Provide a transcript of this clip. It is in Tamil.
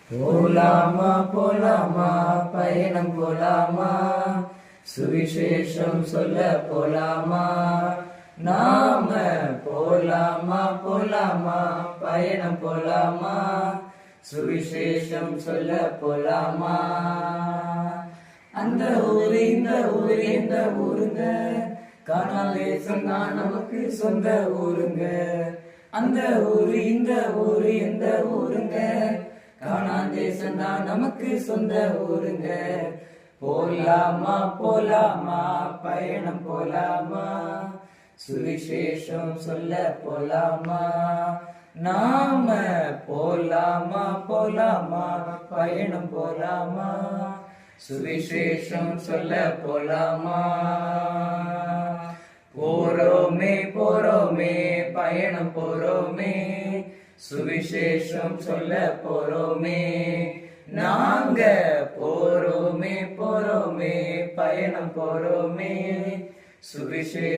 போலாமா போலாமா பயணம் போலாமா, சுவிசேஷம் சொல்ல போலாமா. நாம போலாமா போலாமா பயணம் போலாமா, சுவிசேஷம் சொல்ல போலாமா. அந்த ஊரு இந்த ஊரு எந்த ஊருங்க, காணால் தேசம் தான் நமக்கு சொந்த ஊருங்க. அந்த ஊரு இந்த ஊரு எந்த ஊருங்க, காணால் தேசம் தான் நமக்கு சொந்த ஊருங்க. போலாமா போலாமா பயணம் போலாமா, சுவிசேஷம் சொல்ல போலாமா. நாம போலாமா போலாமா பயணம் போலாமா, சுவிசேஷம் சொல்ல போலாமா. போறோமே போறோமே பயணம் போறோமே, சுவிசேஷம் சொல்ல போறோமே. நாங்க போறோமே போறோமே பயணம் போறோமே, சுவிசேஷம்